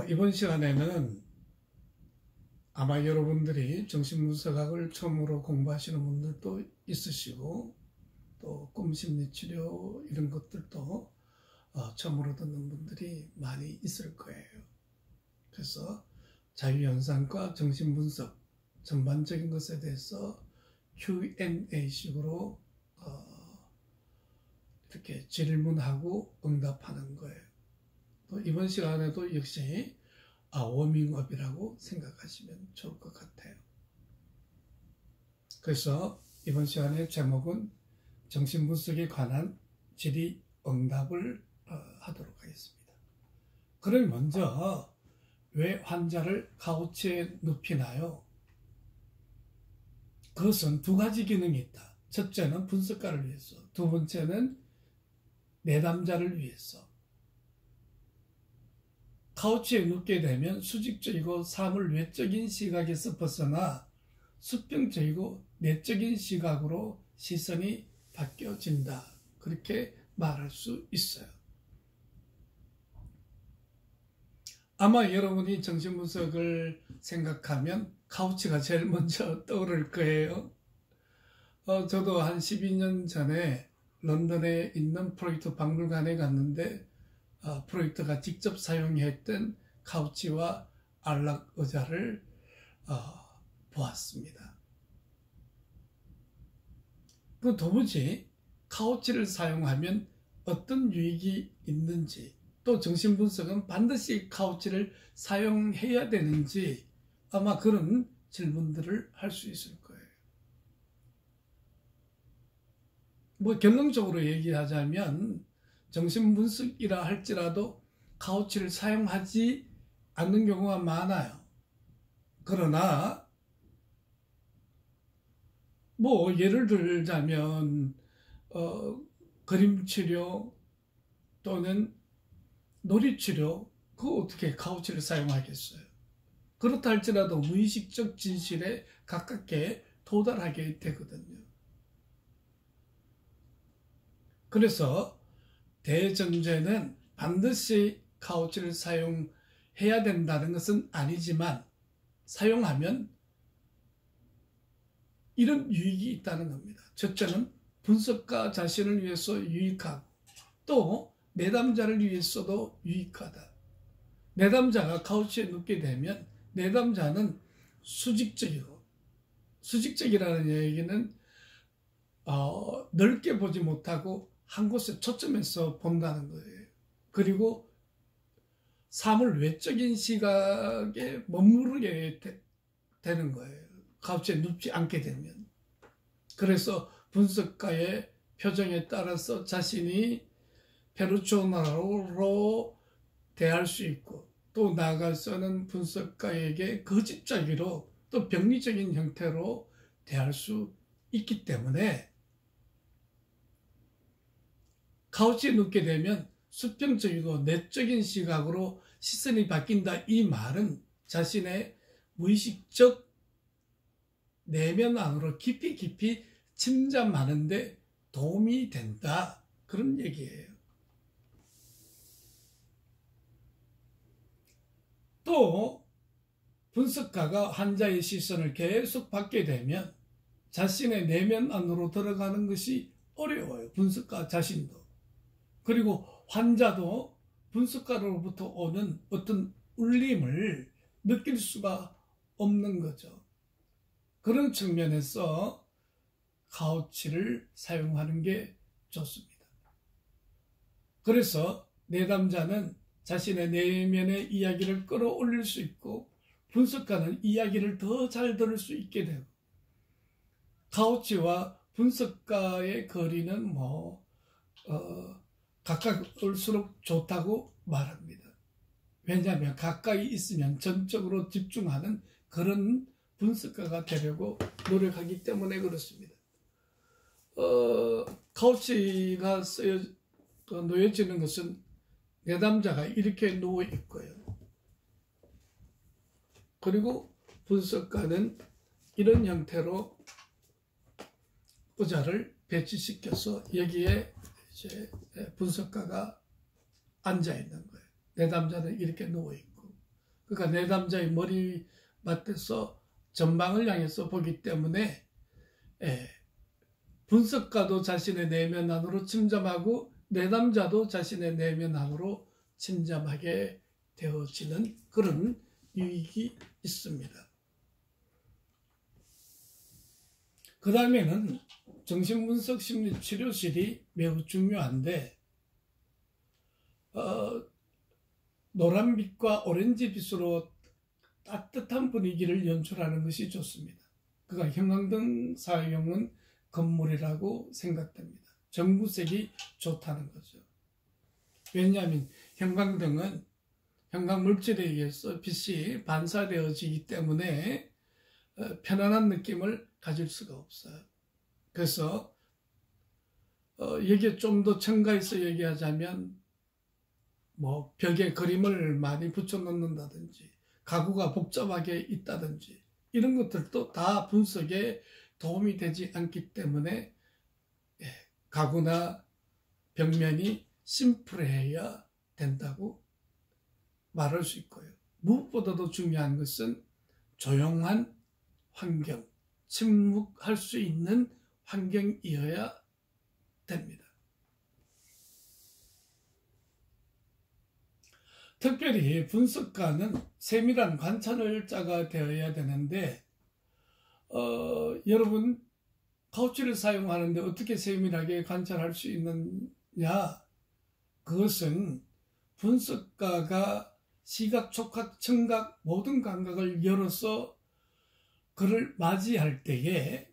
이번 시간에는 아마 여러분들이 정신분석학을 처음으로 공부하시는 분들도 있으시고 또 꿈심리치료 이런 것들도 처음으로 듣는 분들이 많이 있을 거예요. 그래서 자유현상과 정신분석 전반적인 것에 대해서 Q&A식으로 이렇게 질문하고 응답하는 거예요. 또 이번 시간에도 역시 워밍업이라고 생각하시면 좋을 것 같아요. 그래서 이번 시간의 제목은 정신분석에 관한 질의응답을 하도록 하겠습니다. 그럼 먼저 왜 환자를 카우치에 눕히나요? 그것은 두 가지 기능이 있다. 첫째는 분석가를 위해서, 두 번째는 내담자를 위해서. 카우치에 눕게 되면 수직적이고 사물 외적인 시각에서 벗어나 수평적이고 내적인 시각으로 시선이 바뀌어진다. 그렇게 말할 수 있어요. 아마 여러분이 정신분석을 생각하면 카우치가 제일 먼저 떠오를 거예요. 저도 한 12년 전에 런던에 있는 프로이트 박물관에 갔는데 프로이트가 직접 사용했던 카우치와 안락 의자를 보았습니다. 그 도무지 카우치를 사용하면 어떤 유익이 있는지, 또 정신분석은 반드시 카우치를 사용해야 되는지 아마 그런 질문들을 할 수 있을 거예요. 결론적으로 얘기하자면 정신분석이라 할지라도 카우치를 사용하지 않는 경우가 많아요. 그러나 예를 들자면 그림치료 또는 놀이치료, 그거 어떻게 카우치를 사용하겠어요? 그렇다 할지라도 무의식적 진실에 가깝게 도달하게 되거든요. 그래서 대전제는 반드시 카우치를 사용해야 된다는 것은 아니지만 사용하면 이런 유익이 있다는 겁니다. 첫째는 분석가 자신을 위해서 유익하고 또 내담자를 위해서도 유익하다. 내담자가 카우치에 눕게 되면 내담자는 수직적이고, 수직적이라는 얘기는 넓게 보지 못하고 한 곳에 초점해서 본다는 거예요. 그리고 사물 외적인 시각에 머무르게 되는 거예요. 카우치에 눕지 않게 되면. 그래서 분석가의 표정에 따라서 자신이 페르소나로 대할 수 있고, 또 나아가서는 분석가에게 거짓자기로 또 병리적인 형태로 대할 수 있기 때문에 카우치에 눕게 되면 수평적이고 내적인 시각으로 시선이 바뀐다. 이 말은 자신의 무의식적 내면 안으로 깊이 침잠하는 데 도움이 된다. 그런 얘기예요. 또 분석가가 환자의 시선을 계속 받게 되면 자신의 내면 안으로 들어가는 것이 어려워요. 분석가 자신도. 그리고 환자도 분석가로부터 오는 어떤 울림을 느낄 수가 없는 거죠. 그런 측면에서 카우치를 사용하는 게 좋습니다. 그래서 내담자는 자신의 내면의 이야기를 끌어올릴 수 있고 분석가는 이야기를 더 잘 들을 수 있게 되고, 카우치와 분석가의 거리는 가까울수록 좋다고 말합니다. 왜냐하면 가까이 있으면 전적으로 집중하는 그런 분석가가 되려고 노력하기 때문에 그렇습니다. 카우치가 놓여지는 것은 내담자가 이렇게 누워 있고요. 그리고 분석가는 이런 형태로 의자를 배치시켜서 여기에 이제 분석가가 앉아 있는 거예요. 내담자는 이렇게 누워있고, 그러니까 내담자의 머리맡에서 전방을 향해서 보기 때문에 분석가도 자신의 내면 안으로 침잠하고 내담자도 자신의 내면 안으로 침잠하게 되어지는 그런 유익이 있습니다. 그 다음에는 정신분석 심리치료실이 매우 중요한데, 노란빛과 오렌지빛으로 따뜻한 분위기를 연출하는 것이 좋습니다. 그러니까 형광등 사용은 건물이라고 생각됩니다. 전구색이 좋다는 거죠. 왜냐하면 형광등은 형광물질에 의해서 빛이 반사되어지기 때문에 편안한 느낌을 가질 수가 없어요. 그래서 여기에 좀 더 첨가해서 얘기하자면 뭐 벽에 그림을 많이 붙여놓는다든지 가구가 복잡하게 있다든지 이런 것들도 다 분석에 도움이 되지 않기 때문에 가구나 벽면이 심플해야 된다고 말할 수 있고요. 무엇보다도 중요한 것은 조용한 환경, 침묵할 수 있는 환경이어야 됩니다. 특별히 분석가는 세밀한 관찰자가 되어야 되는데, 여러분 카우치를 사용하는데 어떻게 세밀하게 관찰할 수 있느냐? 그것은 분석가가 시각, 촉각, 청각 모든 감각을 열어서 그를 맞이할 때에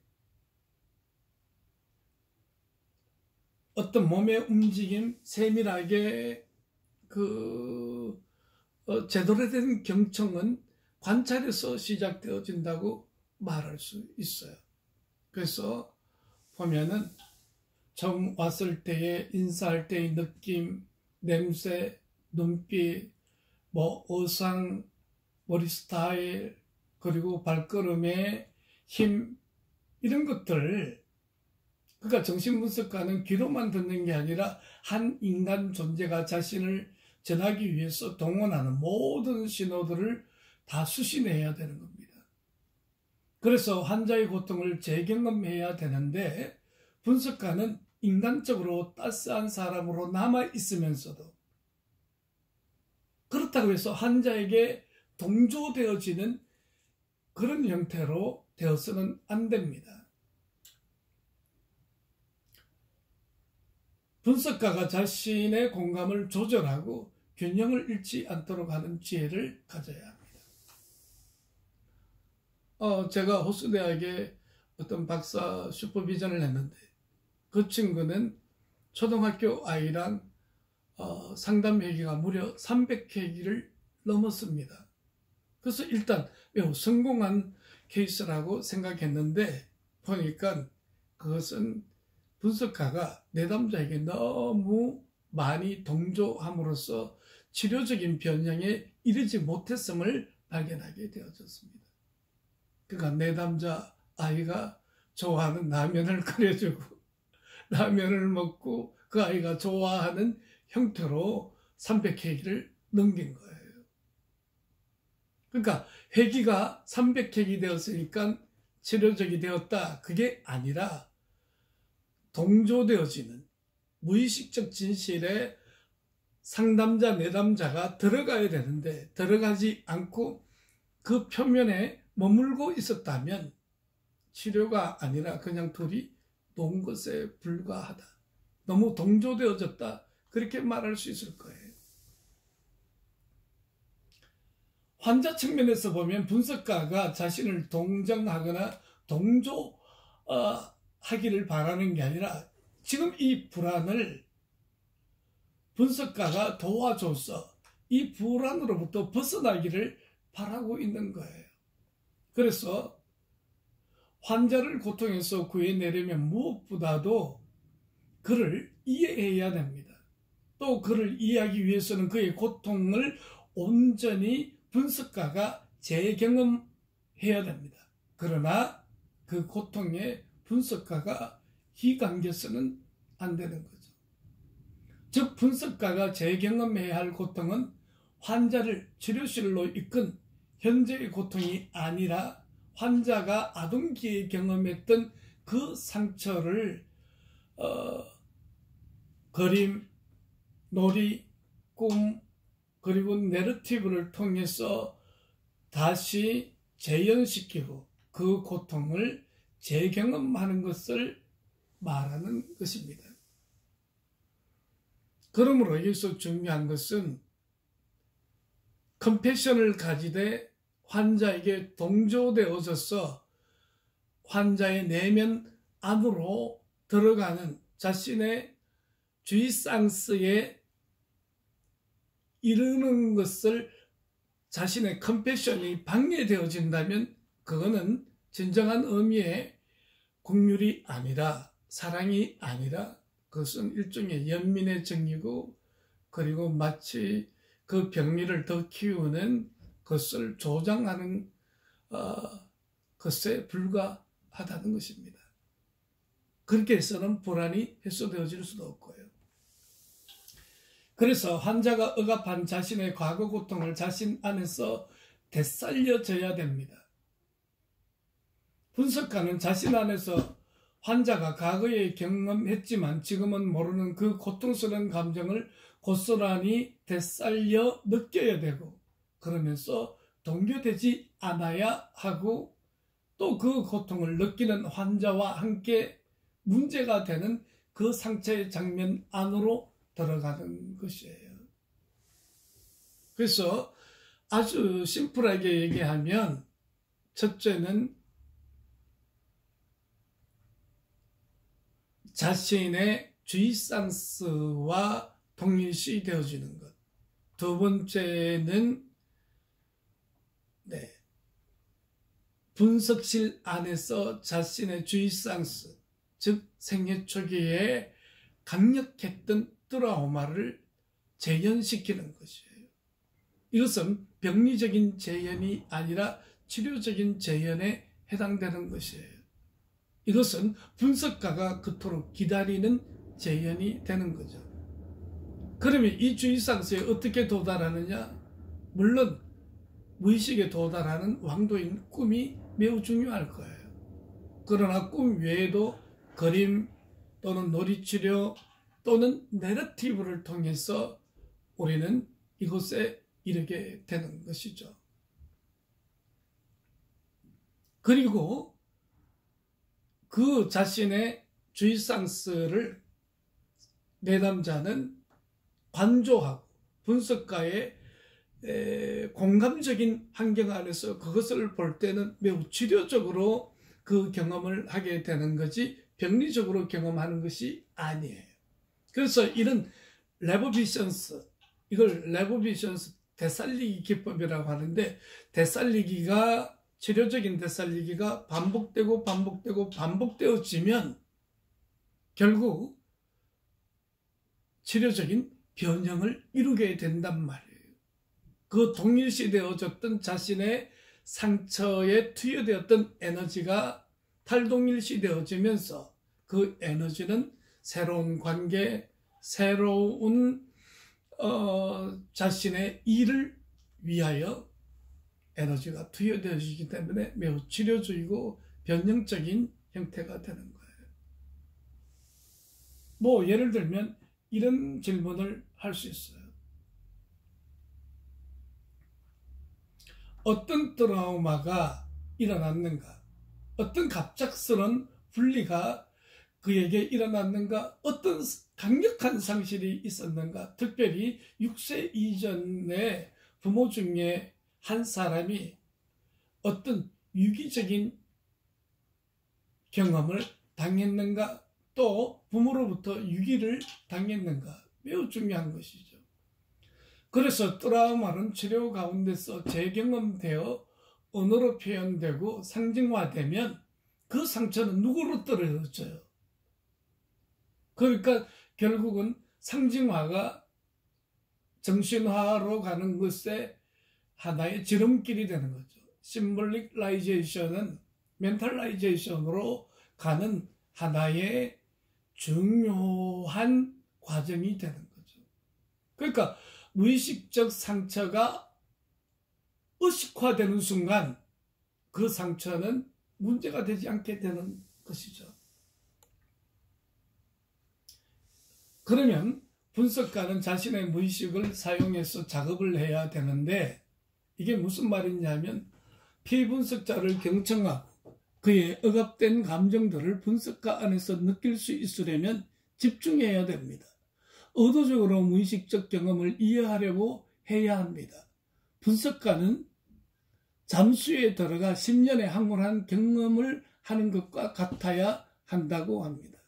어떤 몸의 움직임, 세밀하게 제대로 된 경청은 관찰에서 시작되어진다고 말할 수 있어요. 그래서 보면은 처음 왔을 때의 인사할 때의 느낌, 냄새, 눈빛, 의상, 머리 스타일, 그리고 발걸음의 힘, 이런 것들, 그러니까 정신분석가는 귀로만 듣는 게 아니라 한 인간 존재가 자신을 전하기 위해서 동원하는 모든 신호들을 다 수신해야 되는 겁니다. 그래서 환자의 고통을 재경험해야 되는데, 분석가는 인간적으로 따스한 사람으로 남아있으면서도 그렇다고 해서 환자에게 동조되어지는 그런 형태로 되어서는 안 됩니다. 분석가가 자신의 공감을 조절하고 균형을 잃지 않도록 하는 지혜를 가져야 합니다. 제가 호수대학에 어떤 박사 슈퍼비전을 했는데 그 친구는 초등학교 아이랑 상담 회기가 무려 300회기를 넘었습니다. 그래서 일단 매우 성공한 케이스라고 생각했는데 보니까 그것은 분석가가 내담자에게 너무 많이 동조함으로써 치료적인 변형에 이르지 못했음을 발견하게 되어졌습니다. 그러니까 내담자 아이가 좋아하는 라면을 끓여주고 라면을 먹고 그 아이가 좋아하는 형태로 300회기를 넘긴 거예요. 그러니까 회기가 300회기 되었으니까 치료적이 되었다. 그게 아니라 동조되어지는 무의식적 진실에 상담자, 내담자가 들어가야 되는데 들어가지 않고 그 표면에 머물고 있었다면 치료가 아니라 그냥 둘이 논 것에 불과하다. 너무 동조되어졌다. 그렇게 말할 수 있을 거예요. 환자 측면에서 보면 분석가가 자신을 동정하거나 동조하기를 바라는 게 아니라 지금 이 불안을 분석가가 도와줘서 이 불안으로부터 벗어나기를 바라고 있는 거예요. 그래서 환자를 고통에서 구해내려면 무엇보다도 그를 이해해야 됩니다. 또 그를 이해하기 위해서는 그의 고통을 온전히 분석가가 재경험해야 됩니다. 그러나 그 고통에 분석가가 휘감겨서는 안 되는 거죠. 즉 분석가가 재경험해야 할 고통은 환자를 치료실로 이끈 현재의 고통이 아니라 환자가 아동기에 경험했던 그 상처를 그림, 놀이, 꿈, 그리고 내러티브를 통해서 다시 재현시키고 그 고통을 재경험하는 것을 말하는 것입니다. 그러므로 여기서 중요한 것은 컴패션을 가지되 환자에게 동조되어져서 환자의 내면 안으로 들어가는 자신의 쥐상스에 이르는 것을 자신의 컴패션이 방해되어진다면 그거는 진정한 의미의 긍휼이 아니라 사랑이 아니라 그것은 일종의 연민의 정이고 그리고 마치 그 병리를 더 키우는 것을 조장하는 것에 불과하다는 것입니다. 그렇게 해서는 불안이 해소되어질 수도 없고요. 그래서 환자가 억압한 자신의 과거 고통을 자신 안에서 되살려져야 됩니다. 분석가는 자신 안에서 환자가 과거에 경험했지만 지금은 모르는 그 고통스러운 감정을 고스란히 되살려 느껴야 되고 그러면서 동요되지 않아야 하고 또 그 고통을 느끼는 환자와 함께 문제가 되는 그 상처의 장면 안으로 들어가는 것이에요. 그래서 아주 심플하게 얘기하면 첫째는 자신의 쥐상스와 동일시 되어지는 것. 두 번째는 분석실 안에서 자신의 쥐상스, 즉 생애 초기에 강력했던 트라우마를 재현시키는 것이에요. 이것은 병리적인 재현이 아니라 치료적인 재현에 해당되는 것이에요. 이것은 분석가가 그토록 기다리는 재현이 되는 거죠. 그러면 이 쥐상스에 어떻게 도달하느냐? 물론 무의식에 도달하는 왕도인 꿈이 매우 중요할 거예요. 그러나 꿈 외에도 그림 또는 놀이치료 또는 내러티브를 통해서 우리는 이곳에 이르게 되는 것이죠. 그리고 그 자신의 쥐상스를 내담자는 관조하고 분석가의 공감적인 환경 안에서 그것을 볼 때는 매우 치료적으로 그 경험을 하게 되는 것이 병리적으로 경험하는 것이 아니에요. 그래서 이런 레버비션스, 이걸 레버비션스 되살리기 기법이라고 하는데 되살리기가 치료적인 되살리기가 반복되어지면 결국 치료적인 변형을 이루게 된단 말이에요. 그 동일시되어졌던 자신의 상처에 투여되었던 에너지가 탈동일시되어지면서 그 에너지는 새로운 관계, 새로운 자신의 일을 위하여 에너지가 투여되어지기 때문에 매우 치료적이고 변형적인 형태가 되는 거예요. 예를 들면 이런 질문을 할 수 있어요. 어떤 트라우마가 일어났는가? 어떤 갑작스런 분리가 그에게 일어났는가? 어떤 강력한 상실이 있었는가? 특별히 6세 이전에 부모 중에 한 사람이 어떤 유기적인 경험을 당했는가? 또 부모로부터 유기를 당했는가? 매우 중요한 것이죠. 그래서 트라우마는 치료 가운데서 재경험되어 언어로 표현되고 상징화되면 그 상처는 누구로 떨어져요? 그러니까 결국은 상징화가 정신화로 가는 것에 하나의 지름길이 되는 거죠. 심볼릭라이제이션은 멘탈라이제이션으로 가는 하나의 중요한 과정이 되는 거죠. 그러니까 무의식적 상처가 의식화되는 순간 그 상처는 문제가 되지 않게 되는 것이죠. 그러면 분석가는 자신의 무의식을 사용해서 작업을 해야 되는데, 이게 무슨 말이냐면 피분석자를 경청하고 그의 억압된 감정들을 분석가 안에서 느낄 수 있으려면 집중해야 됩니다. 의도적으로 무의식적 경험을 이해하려고 해야 합니다. 분석가는 잠수에 들어가 10년의 황홀한 경험을 하는 것과 같아야 한다고 합니다.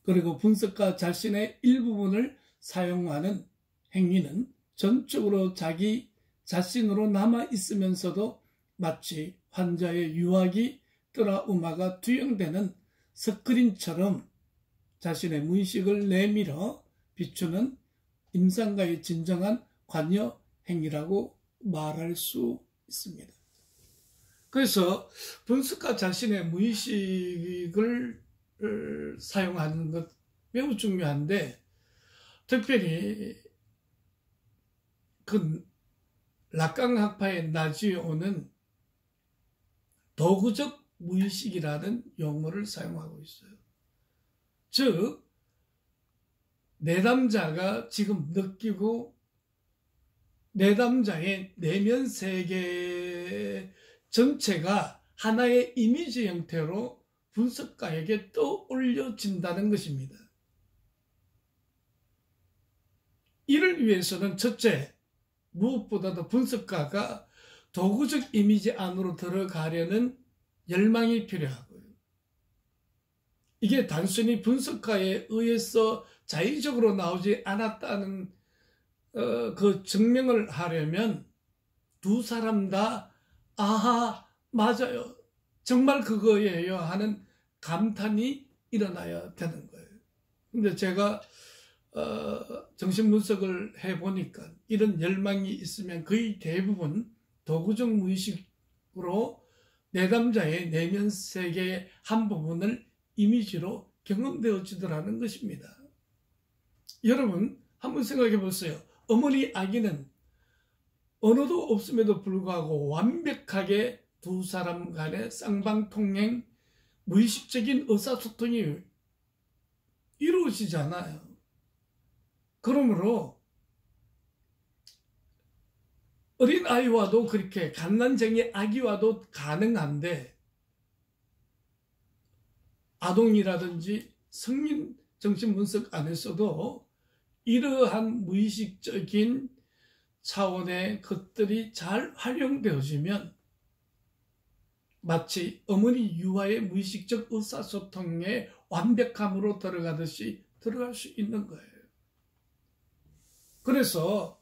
그리고 분석가 자신의 일부분을 사용하는 행위는 전적으로 자기 자신으로 남아있으면서도 마치 환자의 유아기 트라우마가 투영되는 스크린처럼 자신의 무의식을 내밀어 비추는 임상가의 진정한 관여 행위라고 말할 수 있습니다. 그래서 분석가 자신의 무의식을 사용하는 것 매우 중요한데, 특별히 그 라강 학파의 나지오는 도구적 무의식이라는 용어를 사용하고 있어요. 즉, 내담자가 지금 느끼고 내담자의 내면 세계 전체가 하나의 이미지 형태로 분석가에게 떠올려진다는 것입니다. 이를 위해서는 첫째, 무엇보다도 분석가가 도구적 이미지 안으로 들어가려는 열망이 필요하고요. 이게 단순히 분석가에 의해서 자의적으로 나오지 않았다는 그 증명을 하려면 두 사람 다 아하, 맞아요, 정말 그거예요 하는 감탄이 일어나야 되는 거예요. 근데 제가 정신분석을 해보니까 이런 열망이 있으면 거의 대부분 도구적 무의식으로 내담자의 내면 세계의 한 부분을 이미지로 경험되어지더라는 것입니다. 여러분 한번 생각해 보세요. 어머니 아기는 언어도 없음에도 불구하고 완벽하게 두 사람 간의 쌍방통행, 무의식적인 의사소통이 이루어지잖아요. 그러므로 어린아이와도 그렇게 갓난쟁이 아기와도 가능한데, 아동이라든지 성인 정신분석 안에서도 이러한 무의식적인 차원의 것들이 잘 활용되어지면 마치 어머니 유아의 무의식적 의사소통의 완벽함으로 들어가듯이 들어갈 수 있는 거예요. 그래서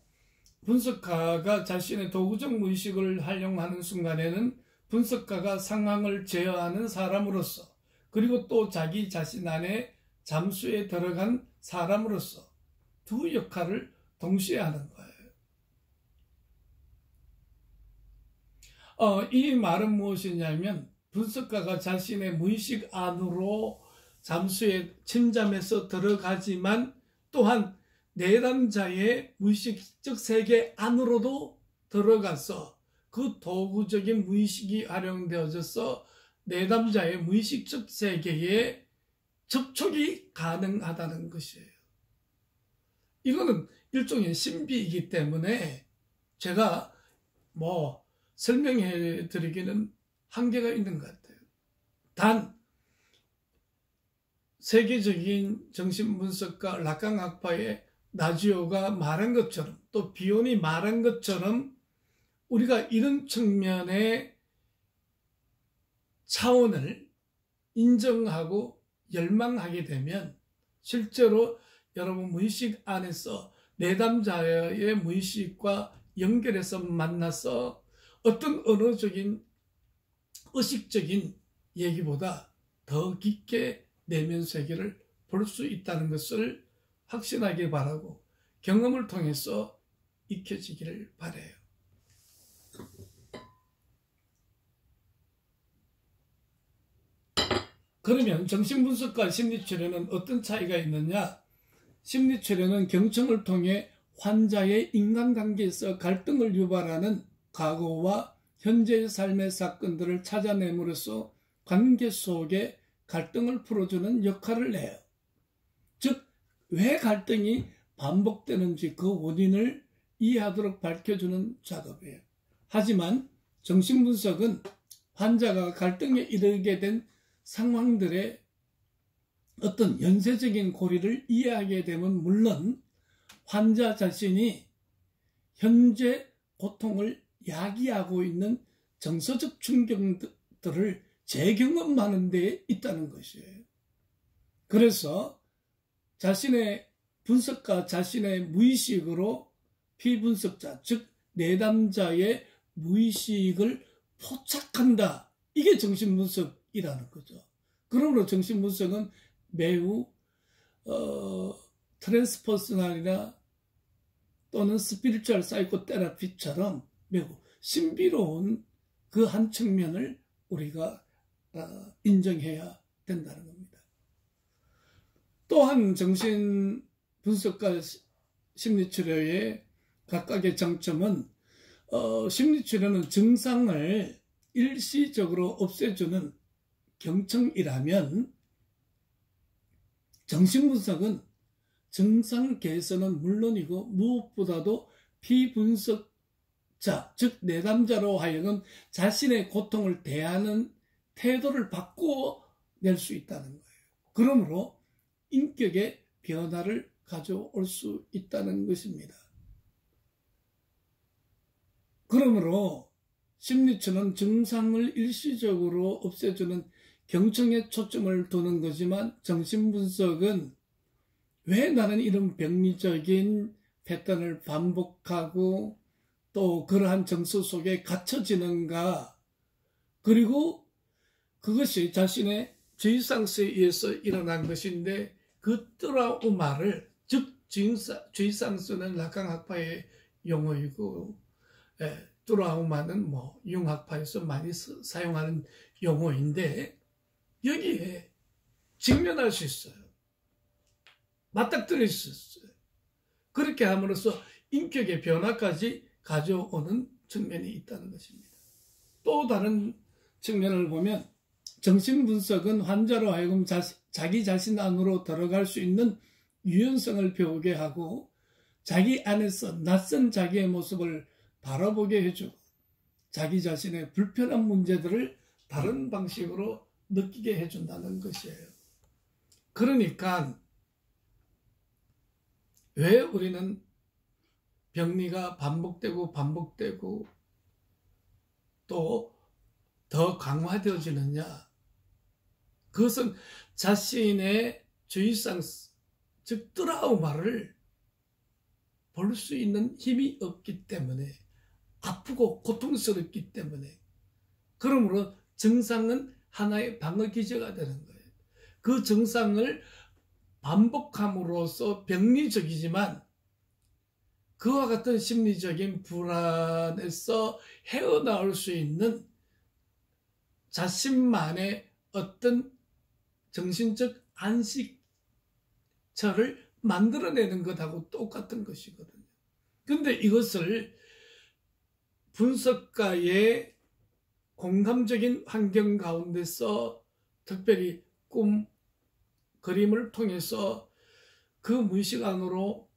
분석가가 자신의 도구적 무의식을 활용하는 순간에는 분석가가 상황을 제어하는 사람으로서, 그리고 또 자기 자신 안에 잠수에 들어간 사람으로서 두 역할을 동시에 하는 거예요. 이 말은 무엇이냐면, 분석가가 자신의 무의식 안으로 잠수에 침잠해서 들어가지만 또한 내담자의 무의식적 세계 안으로도 들어가서 그 도구적인 무의식이 활용되어져서 내담자의 무의식적 세계에 접촉이 가능하다는 것이에요. 이거는 일종의 신비이기 때문에 제가 설명해 드리기는 한계가 있는 것 같아요. 단 세계적인 정신분석가 라강 학파의 나지오가 말한 것처럼, 또 비온이 말한 것처럼 우리가 이런 측면의 차원을 인정하고 열망하게 되면 실제로 여러분 무의식 안에서 내담자의 무의식과 연결해서 만나서 어떤 언어적인 의식적인 얘기보다 더 깊게 내면 세계를 볼 수 있다는 것을 확신하길 바라고 경험을 통해서 익혀지기를 바라요. 그러면 정신분석과 심리치료는 어떤 차이가 있느냐? 심리치료는 경청을 통해 환자의 인간관계에서 갈등을 유발하는 과거와 현재의 삶의 사건들을 찾아내므로써 관계 속에 갈등을 풀어주는 역할을 해요. 즉, 왜 갈등이 반복되는지 그 원인을 이해하도록 밝혀주는 작업이에요. 하지만 정신분석은 환자가 갈등에 이르게 된 상황들의 어떤 연쇄적인 고리를 이해하게 되면 물론 환자 자신이 현재 고통을 야기하고 있는 정서적 충격들을 재경험하는 데 있다는 것이에요. 그래서 자신의 분석가 자신의 무의식으로 피분석자, 즉 내담자의 무의식을 포착한다. 이게 정신분석이라는 거죠. 그러므로 정신분석은 매우 트랜스퍼스널이나 또는 스피리추얼 사이코테라피처럼 매우 신비로운 그 한 측면을 우리가 인정해야 된다는 겁니다. 또한 정신분석과 심리치료의 각각의 장점은 심리치료는 증상을 일시적으로 없애주는 경청이라면 정신분석은 증상 개선은 물론이고 무엇보다도 피분석자, 즉 내담자로 하여금 자신의 고통을 대하는 태도를 바꿔낼 수 있다는 거예요. 그러므로 인격의 변화를 가져올 수 있다는 것입니다. 그러므로 심리치료는 증상을 일시적으로 없애주는 경청에 초점을 두는 거지만 정신분석은 왜 나는 이런 병리적인 패턴을 반복하고 또 그러한 정서 속에 갇혀지는가, 그리고 그것이 자신의 주의상스에 의해서 일어난 것인데 그 트라우마를, 즉 주의상스는 라칸학파의 용어이고 트라우마는 융학파에서 많이 사용하는 용어인데 여기에 직면할 수 있어요. 맞닥뜨릴 수 있어요. 그렇게 함으로써 인격의 변화까지 가져오는 측면이 있다는 것입니다. 또 다른 측면을 보면 정신분석은 환자로 하여금 자기 자신 안으로 들어갈 수 있는 유연성을 배우게 하고 자기 안에서 낯선 자기의 모습을 바라보게 해주고 자기 자신의 불편한 문제들을 다른 방식으로 느끼게 해준다는 것이에요. 그러니까 왜 우리는 병리가 반복되고 또 더 강화되어지느냐? 그것은 자신의 주의상스, 즉 트라우마를 볼 수 있는 힘이 없기 때문에, 아프고 고통스럽기 때문에, 그러므로 증상은 하나의 방어 기제가 되는 거예요. 그 증상을 반복함으로써 병리적이지만 그와 같은 심리적인 불안에서 헤어나올 수 있는 자신만의 어떤 정신적 안식처를 만들어내는 것하고 똑같은 것이거든요. 근데 이것을 분석가의 공감적인 환경 가운데서 특별히 꿈, 그림을 통해서 그 무의식 안으로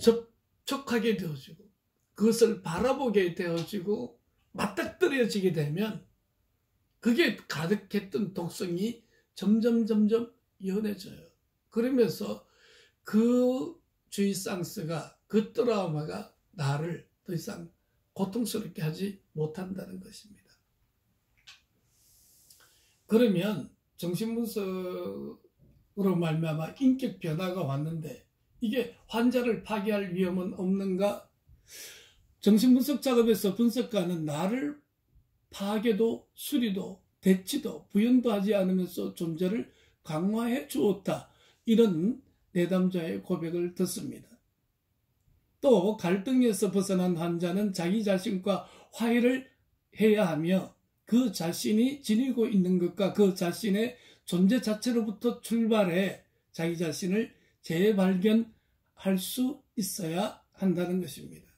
접촉하게 되어지고 그것을 바라보게 되어지고 맞닥뜨려지게 되면 그게 가득했던 독성이 점점 연해져요. 그러면서 그 주의상스가, 그 트라우마가 나를 더 이상 고통스럽게 하지 못한다는 것입니다. 그러면 정신분석으로 말미암아 인격 변화가 왔는데 이게 환자를 파괴할 위험은 없는가? 정신분석 작업에서 분석가는 나를 파괴도 수리도 대치도 부연도 하지 않으면서 존재를 강화해 주었다. 이런 내담자의 고백을 듣습니다. 또 갈등에서 벗어난 환자는 자기 자신과 화해를 해야 하며 그 자신이 지니고 있는 것과 그 자신의 존재 자체로부터 출발해 자기 자신을 재발견할 수 있어야 한다는 것입니다.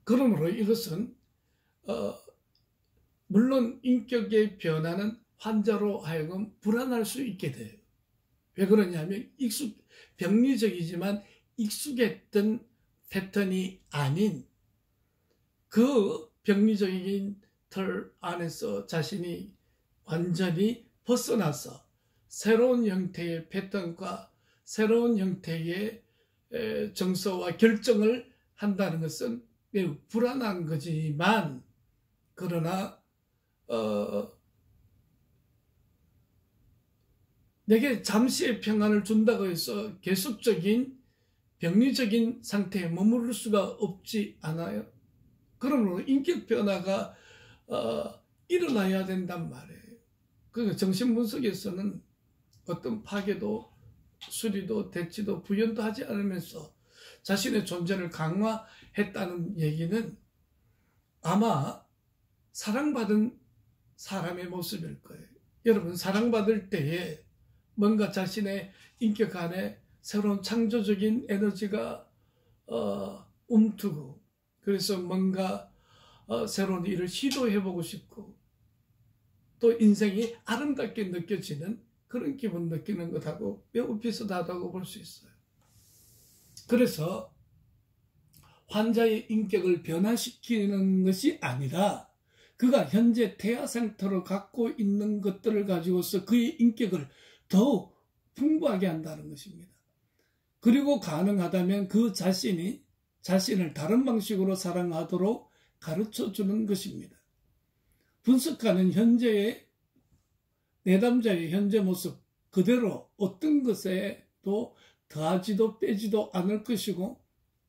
그러므로 이것은 물론 인격의 변화는 환자로 하여금 불안할 수 있게 돼요. 왜 그러냐면 병리적이지만 익숙했던 패턴이 아닌 그 병리적인 틀 안에서 자신이 완전히 벗어나서 새로운 형태의 패턴과 새로운 형태의 정서와 결정을 한다는 것은 매우 불안한 거지만, 그러나 내게 잠시의 평안을 준다고 해서 계속적인 병리적인 상태에 머무를 수가 없지 않아요. 그러므로 인격 변화가 일어나야 된단 말이에요. 그 정신분석에서는 어떤 파괴도 수리도 대치도 부연도 하지 않으면서 자신의 존재를 강화했다는 얘기는 아마 사랑받은 사람의 모습일 거예요. 여러분, 사랑받을 때에 뭔가 자신의 인격 안에 새로운 창조적인 에너지가 움트고, 그래서 뭔가 새로운 일을 시도해보고 싶고, 또 인생이 아름답게 느껴지는 그런 기분 느끼는 것하고 매우 비슷하다고 볼 수 있어요. 그래서 환자의 인격을 변화시키는 것이 아니라 그가 현재 태아 상태로 갖고 있는 것들을 가지고서 그의 인격을 더욱 풍부하게 한다는 것입니다. 그리고 가능하다면 그 자신을 다른 방식으로 사랑하도록 가르쳐주는 것입니다. 분석하는 현재의 내담자의 현재 모습 그대로 어떤 것에도 더하지도 빼지도 않을 것이고,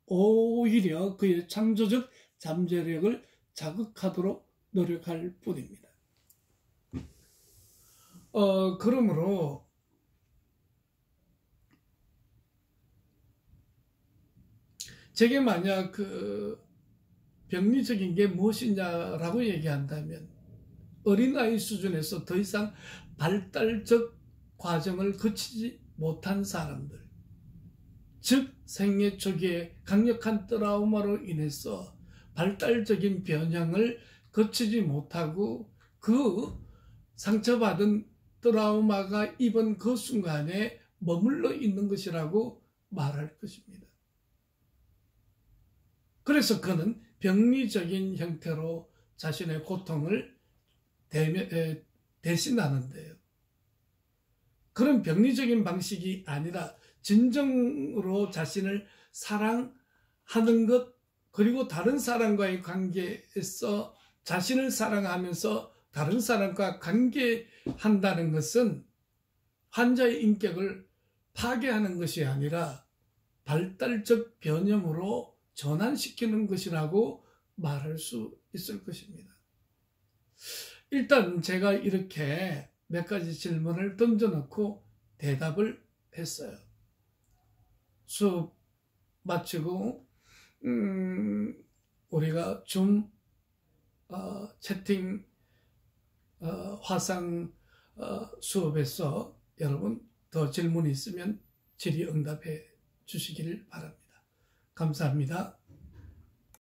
오히려 그의 창조적 잠재력을 자극하도록 노력할 뿐입니다. 그러므로 제게 만약 그 병리적인 게 무엇이냐라고 얘기한다면, 어린아이 수준에서 더 이상 발달적 과정을 거치지 못한 사람들, 즉 생애 초기에 강력한 트라우마로 인해서 발달적인 변형을 거치지 못하고 그 상처받은 트라우마가 입은 그 순간에 머물러 있는 것이라고 말할 것입니다. 그래서 그는 병리적인 형태로 자신의 고통을 대신하는데요. 그런 병리적인 방식이 아니라 진정으로 자신을 사랑하는 것, 그리고 다른 사람과의 관계에서 자신을 사랑하면서 다른 사람과 관계한다는 것은 환자의 인격을 파괴하는 것이 아니라 발달적 변형으로 전환시키는 것이라고 말할 수 있을 것입니다. 일단 제가 이렇게 몇 가지 질문을 던져놓고 대답을 했어요. 수업 마치고 우리가 줌 채팅 화상 수업에서 여러분 더 질문이 있으면 질의 응답해 주시기를 바랍니다. 감사합니다.